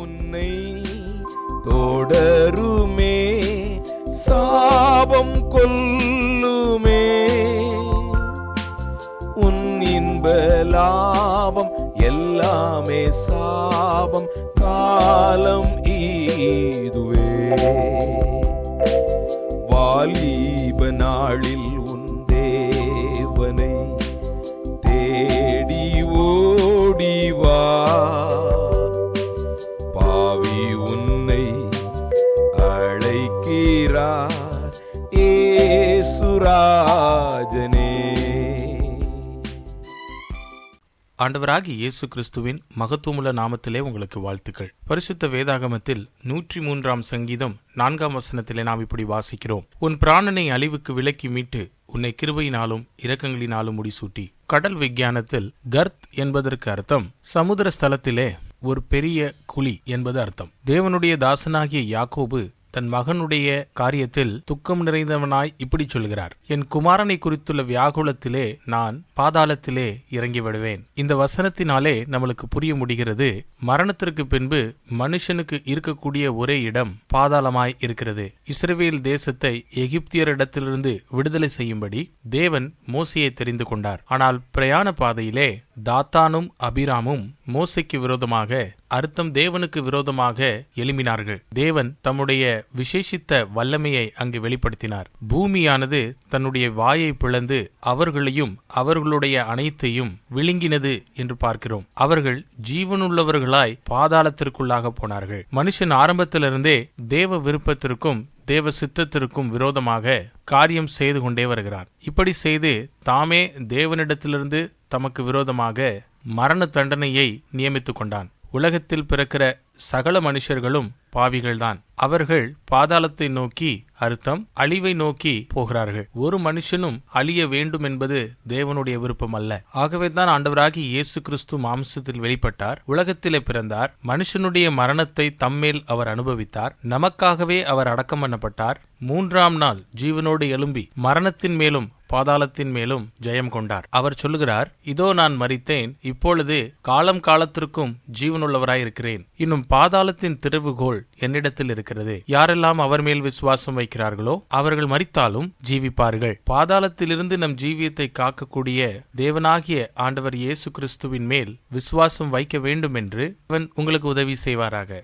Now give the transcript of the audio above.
உன்னை தொடருமே, சாபம் கொல்லுமே. உன் இன்ப லாபம் எல்லாமே சாபம், காலம் இதுவே. வாலிப நாளில் உன் தேவனை தேடி ஓடிவா, பாவி உன்னை அழைக்கிறார் ஏசுராஜனே. ஆண்டவராகிய இயேசு கிறிஸ்துவின் மகத்துவமுள்ள நாமத்திலே உங்களுக்கு வாழ்த்துக்கள். பரிசுத்த வேதாகமத்தில் 103 சங்கீதம் 4 நாம் இப்படி வாசிக்கிறோம். உன் பிராணனை அழிவுக்கு விலக்கி மீட்டு உன்னை கிருபையினாலும் இரக்கங்களினாலும் முடிசூட்டி. கடல் விஞ்ஞானத்தில் கர்த் என்பதற்கு அர்த்தம் சமுத்திர ஸ்தலத்திலே ஒரு பெரிய குழி என்பது அர்த்தம். தேவனுடைய தாசனாகிய யாக்கோபு தன் மகனுடைய காரியத்தில் துக்கம் நிறைந்தவனாய் இப்படி சொல்கிறார், என் குமாரனை குறித்துள்ள வியாகுலத்திலே நான் பாதாளத்திலே இறங்கி விடுவேன். இந்த வசனத்தினாலே நம்மளுக்கு புரிய முடிகிறது, மரணத்திற்கு பின்பு மனுஷனுக்கு இருக்கக்கூடிய ஒரே இடம் பாதாளமாய் இருக்கிறது. இஸ்ரவேல் தேசத்தை எகிப்தியரிடத்திலிருந்து விடுதலை செய்யும்படி தேவன் மோசேயை தெரிந்து கொண்டார். ஆனால் பிரயாண பாதையிலே தாத்தானும் அபிராமும் மோசேக்கு விரோதமாக, அர்த்தம் தேவனுக்கு விரோதமாக எழும்பினார்கள். தேவன் தம்முடைய விசேஷித்த வல்லமையை அங்கு வெளிப்படுத்தினார். பூமியானது தன்னுடைய வாயை பிளந்து அவர்களையும் அவர்களுடைய அனைத்தையும் விழுங்கினது என்று பார்க்கிறோம். அவர்கள் ஜீவனுள்ளவர்களாய் பாதாளத்திற்குள்ளாக போனார்கள். மனுஷன் ஆரம்பத்திலிருந்தே தேவ விருப்பத்திற்கும் தேவ சித்தத்திற்கும் விரோதமாக காரியம் செய்து கொண்டே வருகிறான். இப்படி செய்து தாமே தேவனிடத்திலிருந்து தமக்கு விரோதமாக மரண தண்டனையை நியமித்துக் கொண்டான். உலகத்தில் பிறக்கிற சகல மனுஷர்களும் பாவிகள்தான். அவர்கள் பாதாளத்தை நோக்கி, அர்த்தம் அழிவை நோக்கி போகிறார்கள். ஒரு மனுஷனும் அழிய வேண்டும் என்பது தேவனுடைய விருப்பம் அல்ல. ஆகவேதான் ஆண்டவராகிய இயேசு கிறிஸ்து மாம்சத்தில் வெளிப்பட்டார், உலகத்திலே பிறந்தார், மனுஷனுடைய மரணத்தை தம்மேல் அவர் அனுபவித்தார், நமக்காகவே அவர் அடக்கம் பண்ணப்பட்டார், 3ஆம் நாள் ஜீவனோடு எழும்பி மரணத்தின் மேலும் பாதாளத்தின் மேலும் ஜெயம் கொண்டார். அவர் சொல்லுகிறார், இதோ நான் மரித்தேன், இப்பொழுது காலம் காலத்திற்கும் ஜீவனுள்ளவராயிருக்கிறேன். இன்னும் பாதாளத்தின் திறவுகோல் என்னிடத்தில் இருக்கிறது. யாரெல்லாம் அவர் மேல் விசுவாசம் வைக்கிறார்களோ அவர்கள் மரித்தாலும் ஜீவிப்பார்கள். பாதாளத்திலிருந்து நம் ஜீவியத்தை காக்கக்கூடிய தேவனாகிய ஆண்டவர் இயேசு கிறிஸ்துவின் மேல் விசுவாசம் வைக்க வேண்டும் என்று அவன் உங்களுக்கு உதவி செய்வாராக.